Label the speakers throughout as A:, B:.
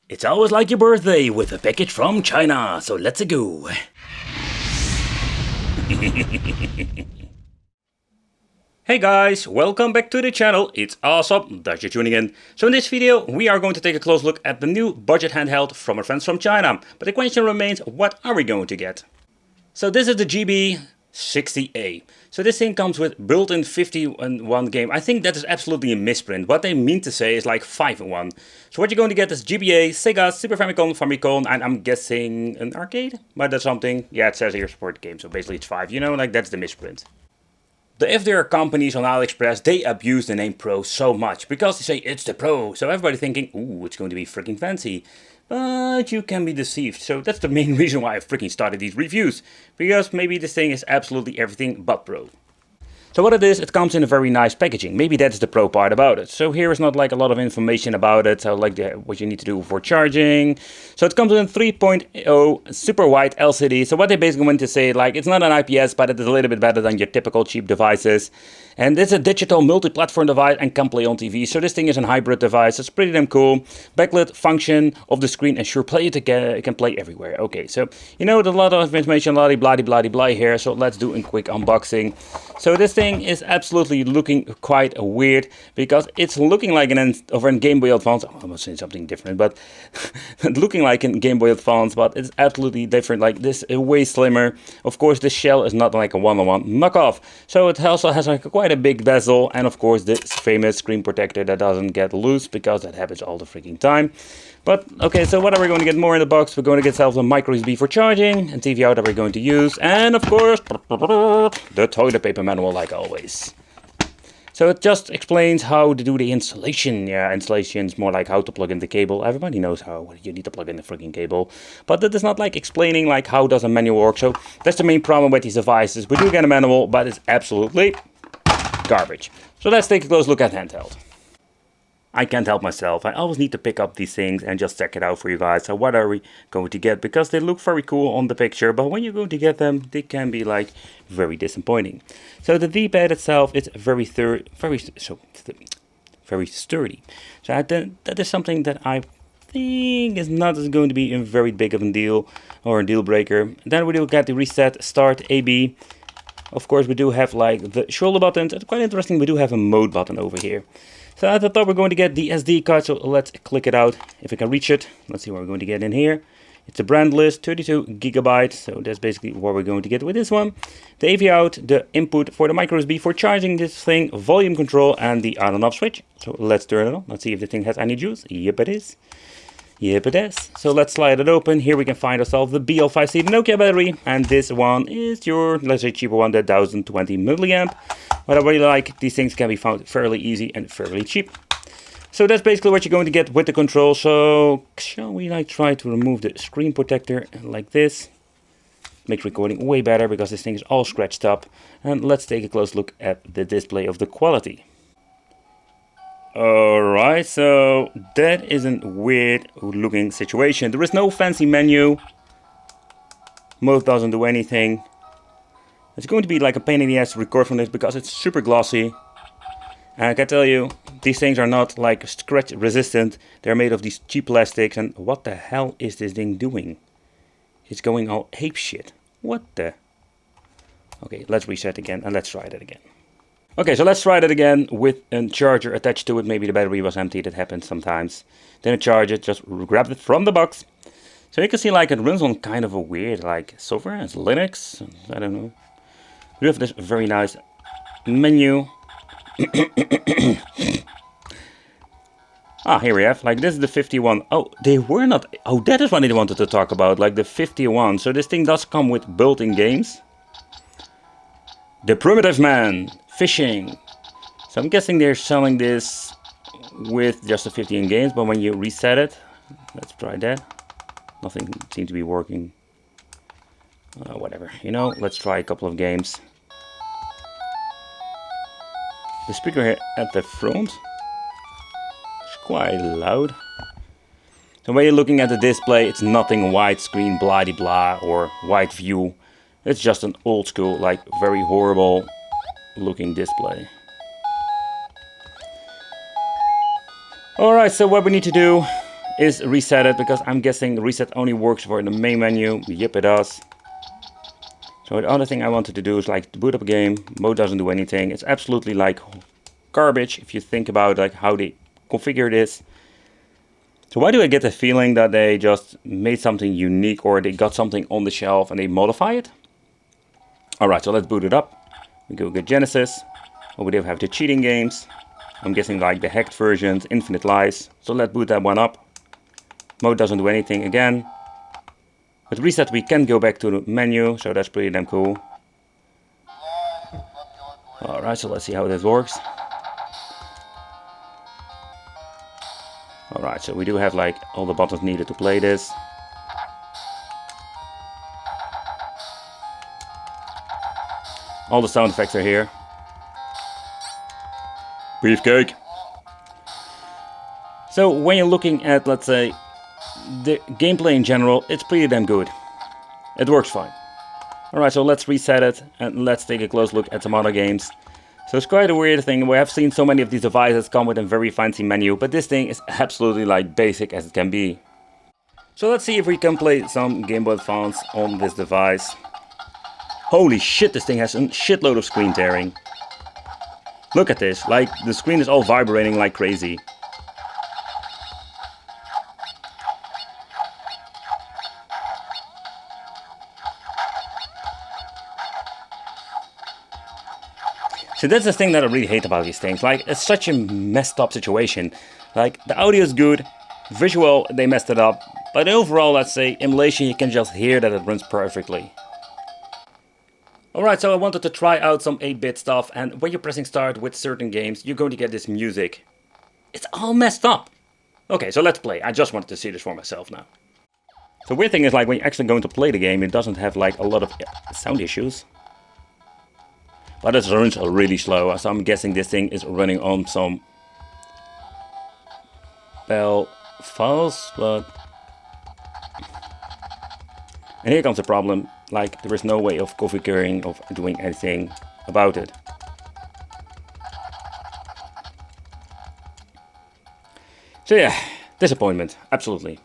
A: It's always like your birthday with a package from China, so let's go. Hey guys, welcome back to the channel. It's awesome that you're tuning in. So in this video we are going to take a close look at the new budget handheld from our friends from China. But the question remains, what are we going to get? So this is the GB60A. So this thing comes with built-in 50-in-1 game. I think that is absolutely a misprint. What they mean to say is like 5-in-1. So what you're going to get is GBA, Sega, Super Famicom, and I'm guessing an arcade? But that's something. Yeah, it says here support game, so basically it's 5. You know, like that's the misprint. The FDR companies on AliExpress, they abuse the name Pro so much because they say it's the Pro. So everybody thinking, ooh, it's going to be freaking fancy. But you can be deceived. So that's the main reason why I freaking started these reviews. Because maybe this thing is absolutely everything but Pro. So what it is, it comes in a very nice packaging. Maybe that's the pro part about it. So here is not like a lot of information about it. So like what you need to do for charging. So it comes in 3.0 super wide LCD. So what they basically want to say, like it's not an IPS, but it is a little bit better than your typical cheap devices. And it's a digital multi-platform device and can play on TV. So this thing is a hybrid device. It's pretty damn cool. Backlit function of the screen ensure it can play everywhere. Okay, so you know there's a lot of information, blah blah blah blah here. So let's do a quick unboxing. So this thing is absolutely looking quite weird because it's looking like over in Game Boy Advance. I'm almost saying something different, but looking like in Game Boy Advance, but it's absolutely different. Like this, way slimmer. Of course, this shell is not like a one-on-one knockoff. So it also has like quite a big bezel, and of course this famous screen protector that doesn't get loose because that happens all the freaking time. But okay, so what are we going to get more in the box? We're going to get ourselves a micro USB for charging and TV out that we're going to use, and of course the toilet paper manual like always. So it just explains how to do the installation. Yeah, installation is more like how to plug in the cable. Everybody knows how you need to plug in the freaking cable. But that is not like explaining like how does a manual work. So that's the main problem with these devices. We do get a manual, but it's absolutely garbage. So let's take a close look at handheld. I can't help myself. I always need to pick up these things and just check it out for you guys. So what are we going to get? Because they look very cool on the picture, but when you're going to get them, they can be like very disappointing. So the D-pad itself is very sturdy. So that is something that I think is not going to be a very big of a deal or a deal breaker. Then we do get the reset, start, AB. Of course, we do have like the shoulder buttons. It's quite interesting. We do have a mode button over here. So at the top we're going to get the SD card, so let's click it out if we can reach it. Let's see what we're going to get in here. It's a brand list, 32 gigabytes, so that's basically what we're going to get with this one. The AV out, the input for the micro USB for charging this thing, volume control, and the on and off switch. So let's turn it on. Let's see if the thing has any juice. Yep, it is. Yep, it is. So let's slide it open. Here we can find ourselves the BL5C Nokia battery, and this one is your, let's say, cheaper one, the 1020 milliamp. But I really like these things can be found fairly easy and fairly cheap. So that's basically what you're going to get with the control. So shall we like try to remove the screen protector like this? Makes recording way better because this thing is all scratched up. And let's take a close look at the display of the quality. Alright, so that is a weird looking situation. There is no fancy menu. Mode doesn't do anything. It's going to be like a pain in the ass to record from this because it's super glossy. And I can tell you, these things are not like scratch resistant. They're made of these cheap plastics. And what the hell is this thing doing? It's going all ape shit. What the? Okay, let's reset again and let's try that again. Okay, so let's try that again with a charger attached to it. Maybe the battery was empty, that happens sometimes. Then I charge it, just grab it from the box. So you can see like it runs on kind of a weird like software, it's Linux, I don't know. We have this very nice menu. Here we have, like this is the 51. Oh, they were not, oh that is what they wanted to talk about, like the 51. So this thing does come with built-in games. The Primitive Man, Fishing. So I'm guessing they're selling this with just the 50 games, but when you reset it, let's try that. Nothing seems to be working. Whatever, you know, let's try a couple of games. The speaker here at the front is quite loud. So when you're looking at the display, it's nothing widescreen, blah de blah, or wide view. It's just an old school, like very horrible looking display. Alright, so what we need to do is reset it, because I'm guessing the reset only works for the main menu. Yep, it does. So the other thing I wanted to do is like to boot up a game. Mode doesn't do anything. It's absolutely like garbage if you think about like how they configure this. So why do I get the feeling that they just made something unique, or they got something on the shelf and they modify it? Alright, so let's boot it up. We go get Genesis. Over there we have the cheating games. I'm guessing like the hacked versions, Infinite Lies. So let's boot that one up. Mode doesn't do anything again. With reset we can go back to the menu, so that's pretty damn cool. Alright, so let's see how this works. Alright, so we do have like all the buttons needed to play this. All the sound effects are here. Beefcake. So when you're looking at, let's say, the gameplay in general, it's pretty damn good. It works fine. Alright, so let's reset it and let's take a close look at some other games. So it's quite a weird thing. We have seen so many of these devices come with a very fancy menu, but this thing is absolutely like basic as it can be. So let's see if we can play some Game Boy Advance on this device. Holy shit, this thing has a shitload of screen tearing. Look at this, like the screen is all vibrating like crazy. So that's the thing that I really hate about these things. Like, it's such a messed up situation. Like, the audio is good, visual, they messed it up, but overall, let's say, emulation, you can just hear that it runs perfectly. Alright, so I wanted to try out some 8-bit stuff, and when you're pressing start with certain games, you're going to get this music. It's all messed up. Okay, so let's play. I just wanted to see this for myself now. The weird thing is, like, when you're actually going to play the game, it doesn't have like a lot of sound issues. But it runs really slow, so I'm guessing this thing is running on some Bell files, but... And here comes the problem, like there is no way of configuring, of doing anything about it. So yeah, disappointment, absolutely.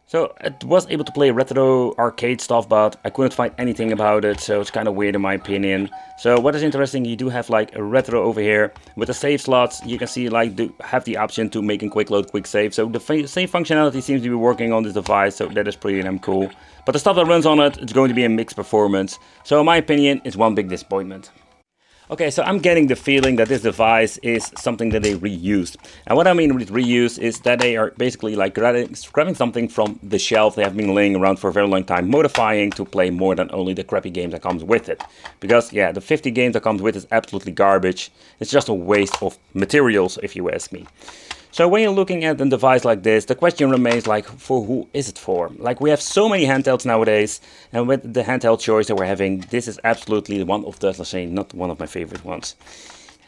A: So I was able to play retro arcade stuff, but I couldn't find anything about it, so it's kind of weird in my opinion. So what is interesting, you do have like a retro over here. With the save slots, you can see like have the option to make a quick load, quick save. So the same functionality seems to be working on this device, so that is pretty damn cool. But the stuff that runs on it, it's going to be a mixed performance. So in my opinion, it's one big disappointment. Okay, so I'm getting the feeling that this device is something that they reused. And what I mean with reuse is that they are basically like grabbing something from the shelf they have been laying around for a very long time, modifying to play more than only the crappy games that comes with it. Because yeah, the 50 games that comes with it is absolutely garbage. It's just a waste of materials, if you ask me. So when you're looking at a device like this, the question remains like, for who is it for? Like, we have so many handhelds nowadays, and with the handheld choice that we're having, this is absolutely one of the, let's say, not one of my favorite ones.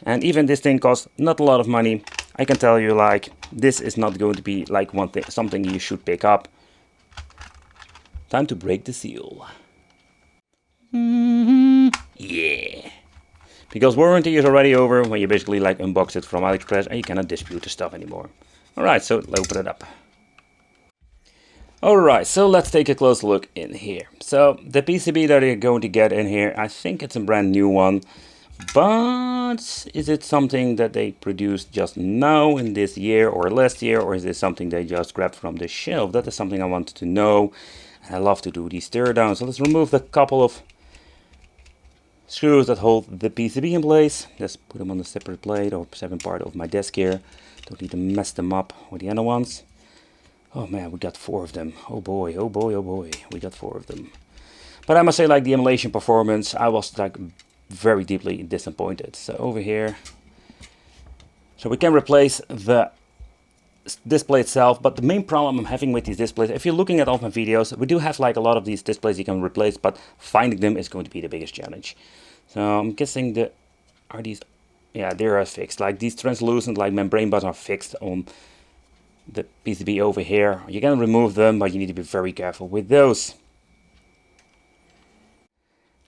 A: And even this thing costs not a lot of money. I can tell you, like, this is not going to be like one thing, something you should pick up. Time to break the seal. Yeah. Because warranty is already over when you basically like unbox it from AliExpress and you cannot dispute the stuff anymore. Alright, so let's open it up. Alright, so let's take a close look in here. So the PCB that you're going to get in here, I think it's a brand new one. But is it something that they produced just now in this year or last year, or is it something they just grabbed from the shelf? That is something I wanted to know. And I love to do these teardowns. So let's remove the couple of screws that hold the PCB in place. Just put them on a separate plate or separate part of my desk here. Don't need to mess them up with the other ones. Oh man, we got 4 of them. Oh boy, oh boy, oh boy. We got 4 of them. But I must say, like, the emulation performance, I was like very deeply disappointed. So over here, so we can replace the display itself, but the main problem I'm having with these displays, if you're looking at all my videos, we do have like a lot of these displays you can replace, but finding them is going to be the biggest challenge. So I'm guessing are these, yeah, they are fixed. Like these translucent like membrane bars are fixed on the PCB over here. You can remove them, but you need to be very careful with those.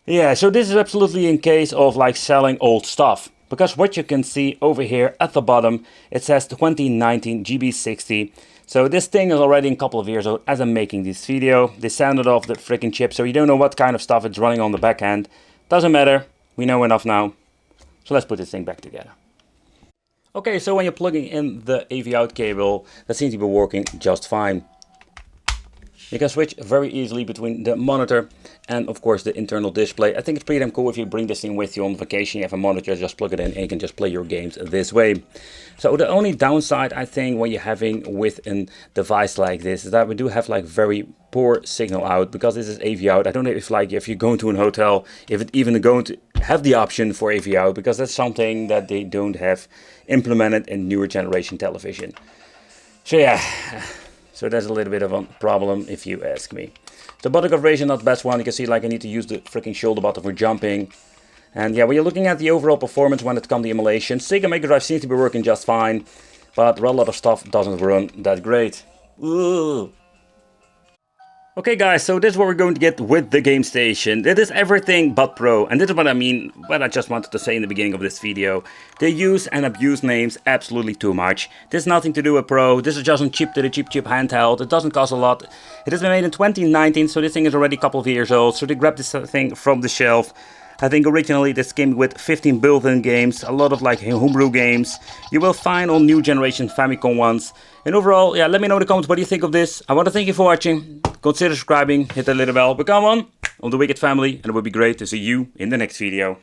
A: Yeah, so this is absolutely in case of like selling old stuff. Because what you can see over here at the bottom, it says 2019 GB60. So this thing is already a couple of years old as I'm making this video. They sounded off the freaking chip, so you don't know what kind of stuff it's running on the back end. Doesn't matter, we know enough now. So let's put this thing back together. Okay, so when you're plugging in the AV out cable, that seems to be working just fine. You can switch very easily between the monitor and of course the internal display. I think it's pretty damn cool if you bring this thing with you on vacation, you have a monitor, just plug it in and you can just play your games this way. So the only downside I think when you're having with a device like this is that we do have like very poor signal out, because this is AV out. I don't know if you're going to an hotel, if it even going to have the option for AV out, because that's something that they don't have implemented in newer generation television. So yeah. So that's a little bit of a problem if you ask me. The button configuration not the best one. You can see like I need to use the freaking shoulder button for jumping. And yeah, when you're looking at the overall performance when it comes to emulation, Sega Mega Drive seems to be working just fine. But a lot of stuff doesn't run that great. Ooh. Okay guys, so this is what we're going to get with the Game Station. It is everything but pro, and this is what I mean, what I just wanted to say in the beginning of this video. They use and abuse names absolutely too much. This has nothing to do with pro, this is just a cheap handheld, it doesn't cost a lot. It has been made in 2019, so this thing is already a couple of years old, so they grabbed this thing from the shelf. I think originally this came with 15 built-in games, a lot of like homebrew games. You will find all new generation Famicom ones. And overall, yeah, let me know in the comments what you think of this. I want to thank you for watching. Consider subscribing, hit that little bell, become one of the Wicked family, and it would be great to see you in the next video.